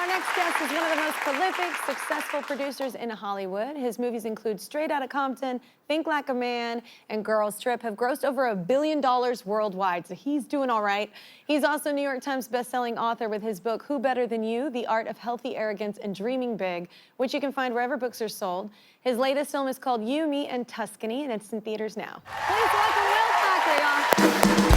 next guest is one of the most prolific, successful producers in Hollywood. His movies include Straight Outta Compton, Think Like a Man, and Girls Trip have grossed over $1 billion worldwide, so he's doing all right. He's also a New York Times bestselling author with his book, Who Better Than You? The Art of Healthy Arrogance and Dreaming Big, which you can find wherever books are sold. His latest film is called You, Me, and Tuscany, and it's in theaters now. Please welcome Will Packer, y'all.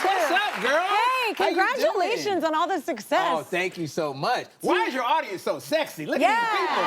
What's up, girl? Hey, congratulations on all the success. Oh, thank you so much. Why is your audience so sexy? Look at these people.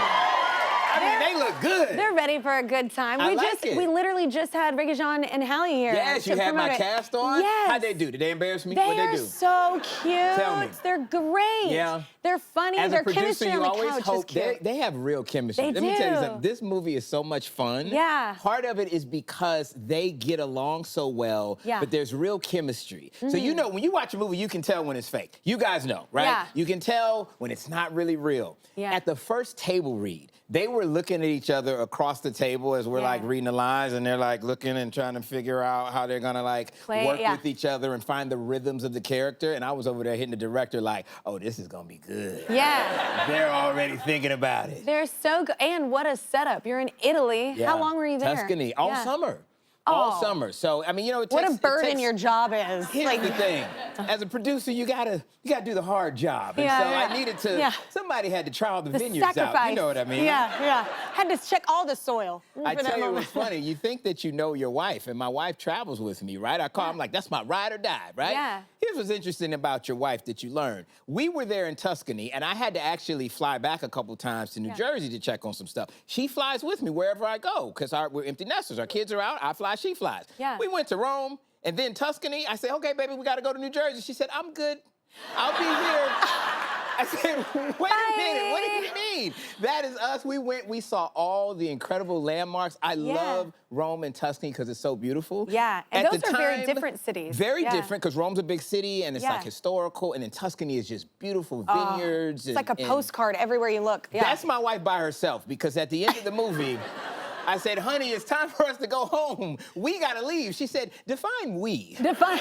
I mean, they look good. They're ready for a good time. We literally just had Regé-Jean and Halle here. Yes, you had my cast on? Yes. How'd they do? Did they embarrass me? What'd they do? So cute. Tell me. They're great. Yeah. They're funny. As Their a producer, chemistry you on the always couch hope is cute. they have real chemistry. They Let me tell you do. something. This movie is so much fun. Yeah. Part of it is because they get along so well, but there's real chemistry. So you know, when you watch a movie, you can tell when it's fake. You guys know, right? Yeah. You can tell when it's not really real. Yeah. At the first table read, they were looking at each other across the table as we're like reading the lines, and they're like looking and trying to figure out how they're gonna like work with each other and find the rhythms of the character. And I was over there hitting the director like, oh, this is gonna be good. Yeah. They're already thinking about it. They're so good. And what a setup. You're in Italy. Yeah. How long were you there? Tuscany, all summer. All summer. So, I mean, you know, it takes... What a burden your job is. Here's the thing. As a producer, you gotta do the hard job. And so I needed to... Somebody had to trial the vineyards out. You know what I mean? Yeah. Had to check all the soil. I tell you what's funny. You think that you know your wife, and my wife travels with me, right? I call I'm like, that's my ride or die, right? Yeah. Here's what's interesting about your wife that you learned. We were there in Tuscany, and I had to actually fly back a couple times to New Jersey to check on some stuff. She flies with me wherever I go, because we're empty nesters. Our kids are out, I fly, she flies. Yeah. We went to Rome, and then Tuscany. I said, okay, baby, we gotta go to New Jersey. She said, I'm good. I'll be here. I said, wait a minute, what do you mean? That is us. We went, we saw all the incredible landmarks. I love Rome and Tuscany because it's so beautiful. Yeah, and those are very different cities. Very different, because Rome's a big city and it's like historical, and then Tuscany is just beautiful vineyards. It's like a postcard everywhere you look. Yeah. That's my wife by herself, because at the end of the movie, I said, honey, it's time for us to go home. We gotta leave. She said, define we. Define.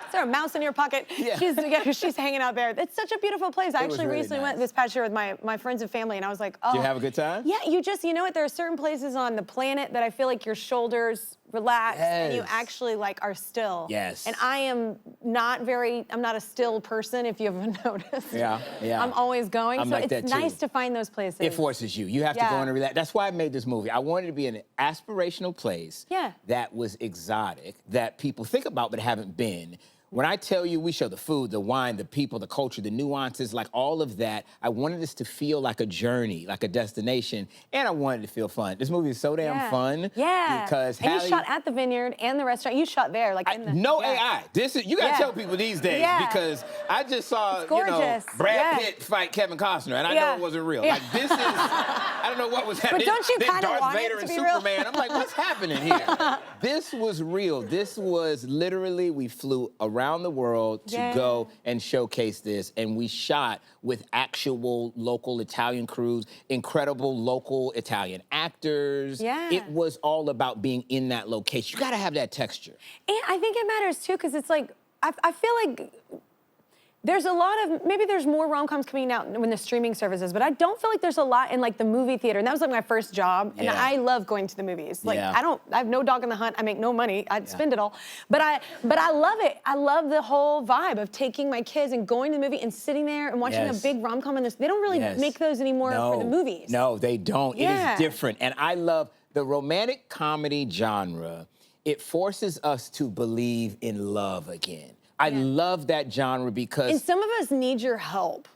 Is there a mouse in your pocket? Yeah. She's hanging out there. It's such a beautiful place. I actually recently went this past year with my friends and family, and I was like, oh. Did you have a good time? Yeah, you know what? There are certain places on the planet that I feel like your shoulders relax and you actually like are still. Yes. And I am not I'm not a still person, if you ever noticed. Yeah. I'm always going, I'm so like it's nice to find those places. It forces you. You have to go and relax. That's why I made this movie. I wanted to be an aspirational place that was exotic, that people think about but haven't been. When I tell you we show the food, the wine, the people, the culture, the nuances, like all of that, I wanted this to feel like a journey, like a destination, and I wanted it to feel fun. This movie is so damn fun. Yeah. Because and you shot at the vineyard and the restaurant. You shot there, like in the... No AI. This is, you gotta tell people these days, because I just saw, you know, Brad Pitt fight Kevin Costner, and I know it wasn't real. Like, this is, I don't know what was happening. But don't you kind of want Vader it to and be Superman. real? I'm like, what's happening here? This was real. This was literally, we flew around the world to go and showcase this, and we shot with actual local Italian crews, incredible local Italian actors. Yeah. It was all about being in that location. You gotta have that texture. And I think it matters too, because it's like, I feel like there's a lot of, maybe there's more rom-coms coming out when the streaming services, but I don't feel like there's a lot in like the movie theater. And that was like my first job. And I love going to the movies. Like I have no dog in the hunt. I make no money. I'd spend it all. But I love it. I love the whole vibe of taking my kids and going to the movie and sitting there and watching a big rom-com. And they don't really make those anymore for the movies. No, they don't. It is different. And I love the romantic comedy genre. It forces us to believe in love again. I love that genre because... And some of us need your help.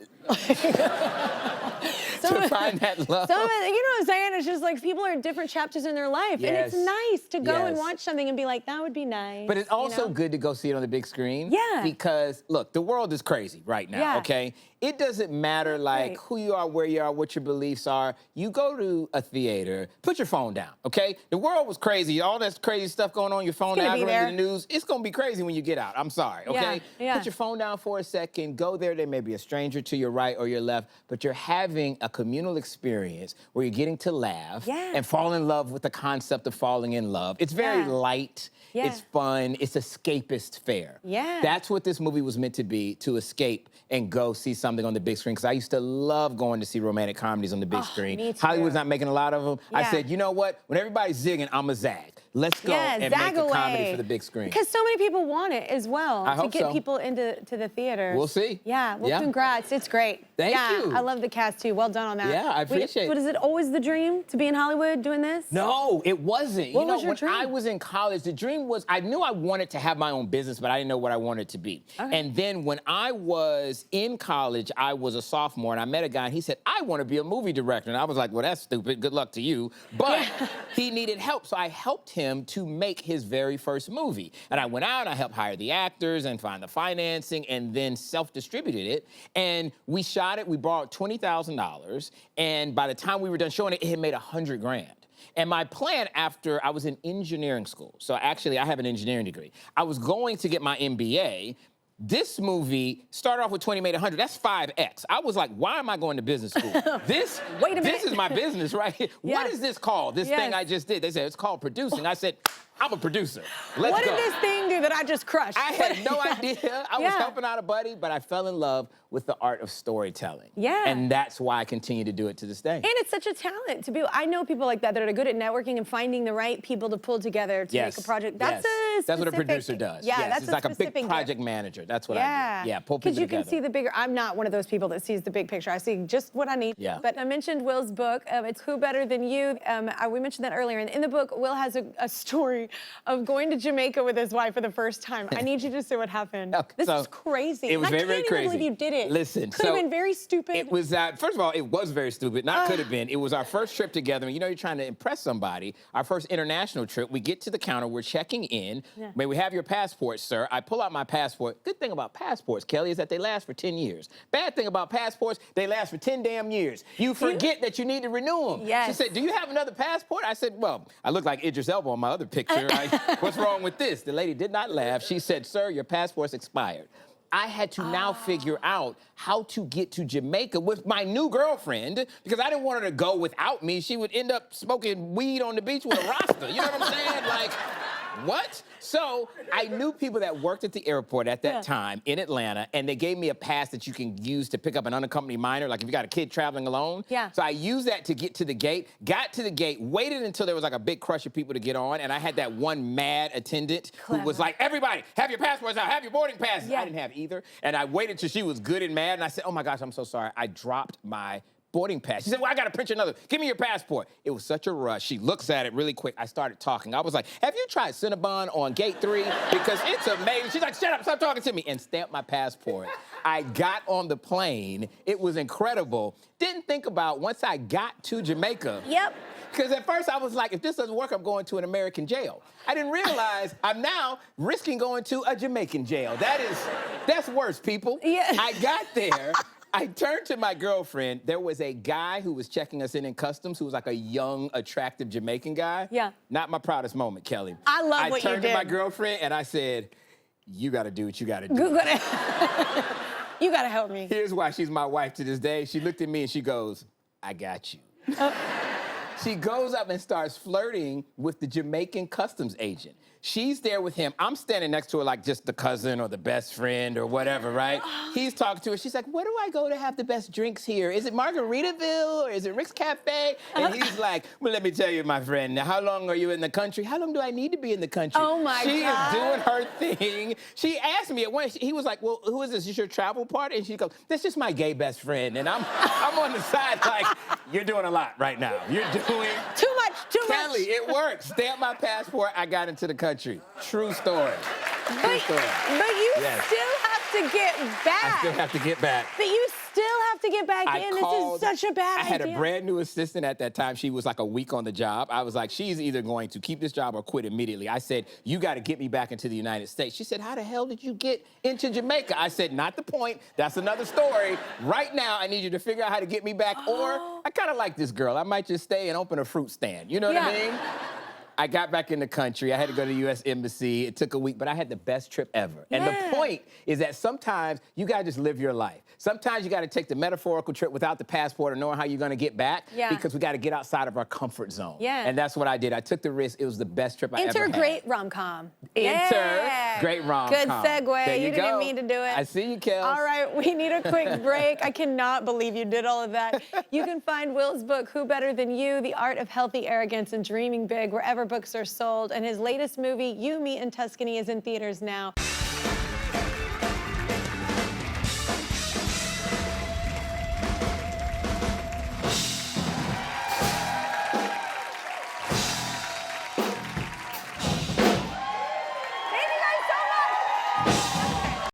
to find that love. You know what I'm saying? It's just like people are at different chapters in their life. And it's nice to go and watch something and be like, that would be nice. But it's also good to go see it on the big screen. Yeah. Because, look, the world is crazy right now, okay? it doesn't matter like who you are, where you are, what your beliefs are. You go to a theater, put your phone down, okay? The world was crazy. All that crazy stuff going on, your phone, the algorithm, the news, it's gonna be crazy when you get out. I'm sorry, okay? Put your phone down for a second, go there. There may be a stranger to your right or your left, but you're having a communal experience where you're getting to laugh and fall in love with the concept of falling in love. It's very light. It's fun. It's escapist fare. That's what this movie was meant to be, to escape and go see something on the big screen. Because I used to love going to see romantic comedies on the big screen. Hollywood's not making a lot of them. I said, you know what? When everybody's zigging, I'm a zag. Let's go and make a comedy for the big screen. Because so many people want it as well. I hope to get people into the theaters. We'll see. Yeah, well, congrats. It's great. Thank you. I love the cast, too. Well done on that. Yeah, I appreciate it. What is it, always the dream to be in Hollywood doing this? No, it wasn't. What was your dream? When I was in college, the dream was, I knew I wanted to have my own business, but I didn't know what I wanted to be. And then when I was in college, I was a sophomore, and I met a guy, and he said, I want to be a movie director. And I was like, well, that's stupid. Good luck to you. But he needed help, so I helped him to make his very first movie. And I went out, I helped hire the actors and find the financing, and then self-distributed it. And we shot it, we borrowed $20,000, and by the time we were done showing it, it had made $100 grand. And my plan after, I was in engineering school, so actually I have an engineering degree. I was going to get my MBA. This movie started off with 20, made 100. That's 5X. I was like, why am I going to business school? This is my business, right? What is this called, this thing I just did? They said, it's called producing. I said, I'm a producer. Let's go. What did this thing do that I just crushed? I had no idea. I was helping out a buddy, but I fell in love with the art of storytelling. And that's why I continue to do it to this day. And it's such a talent to be. I know people like that are good at networking and finding the right people to pull together to make a project. That's a specific, that's what a producer does. That's it's like a big project manager. That's what I do. Yeah, pull people together. Because you can see the bigger. I'm not one of those people that sees the big picture. I see just what I need. But I mentioned Will's book. It's Who Better Than You. We mentioned that earlier. And in the book, Will has a story of going to Jamaica with his wife for the first time. I need you to say what happened. This is crazy. It was very, very crazy. I can't even believe you did it. Listen, could have been very stupid. It was, first of all, it was very stupid. Not could have been. It was our first trip together. You know, you're trying to impress somebody. Our first international trip. We get to the counter. We're checking in. May we have your passport, sir? I pull out my passport. Good thing about passports, Kelly, is that they last for 10 years. Bad thing about passports, they last for 10 damn years. You forget that you need to renew them. She said, do you have another passport? I said, well, I look like Idris Elba on my other picture. What's wrong with this? The lady did not laugh. She said, sir, your passport's expired. I had to now figure out how to get to Jamaica with my new girlfriend because I didn't want her to go without me. She would end up smoking weed on the beach with a Rasta. You know what I'm saying? Like, what? So I knew people that worked at the airport at that time in Atlanta, and they gave me a pass that you can use to pick up an unaccompanied minor, like if you got a kid traveling alone. So I used that to get to the gate, got to the gate, waited until there was like a big crush of people to get on, and I had that one mad attendant who was like, everybody, have your passports out, have your boarding passes. I didn't have either. And I waited till she was good and mad, and I said, oh my gosh, I'm so sorry. I dropped my boarding pass. She said, well, I got to print you another. Give me your passport. It was such a rush. She looks at it really quick. I started talking. I was like, have you tried Cinnabon on gate 3? Because it's amazing. She's like, shut up, stop talking to me. And stamped my passport. I got on the plane. It was incredible. Didn't think about once I got to Jamaica. Because at first I was like, if this doesn't work, I'm going to an American jail. I didn't realize I'm now risking going to a Jamaican jail. That's worse, people. I got there. I turned to my girlfriend. There was a guy who was checking us in customs who was like a young, attractive Jamaican guy. Not my proudest moment, Kelly. I love what you did. I turned to my girlfriend and I said, you got to do what you got to do. You got to help me. Here's why she's my wife to this day. She looked at me and she goes, I got you. She goes up and starts flirting with the Jamaican customs agent. She's there with him. I'm standing next to her like just the cousin or the best friend or whatever, right? He's talking to her. She's like, where do I go to have the best drinks here? Is it Margaritaville or is it Rick's Cafe? And he's like, well, let me tell you, my friend, now, how long are you in the country? How long do I need to be in the country? Oh, my God. She is doing her thing. She asked me at one, he was like, well, who is this? Is your travel partner? And she goes, that's just my gay best friend. And I'm on the side like, you're doing a lot right now. You're doing too much. Kelly, it worked. Stamped my passport. I got into the country. True story. True story. But you still have to get back. I still have to get back. But you still have to get back in. This is such a bad idea. I had a brand new assistant at that time. She was like a week on the job. I was like, she's either going to keep this job or quit immediately. I said, you got to get me back into the United States. She said, how the hell did you get into Jamaica? I said, not the point. That's another story. Right now, I need you to figure out how to get me back. Or I kind of like this girl. I might just stay and open a fruit stand. You know what I mean? I got back in the country. I had to go to the U.S. Embassy. It took a week, but I had the best trip ever. And the point is that sometimes you got to just live your life. Sometimes you got to take the metaphorical trip without the passport or knowing how you're going to get back because we got to get outside of our comfort zone. And that's what I did. I took the risk. It was the best trip I ever had. Enter great rom-com. Great rom-com. Good segue. There you didn't mean to do it. I see you, Kels. All right, we need a quick break. I cannot believe you did all of that. You can find Will's book, Who Better Than You? The Art of Healthy Arrogance and Dreaming Big, wherever books are sold. And his latest movie, You, Me, and Tuscany, is in theaters now.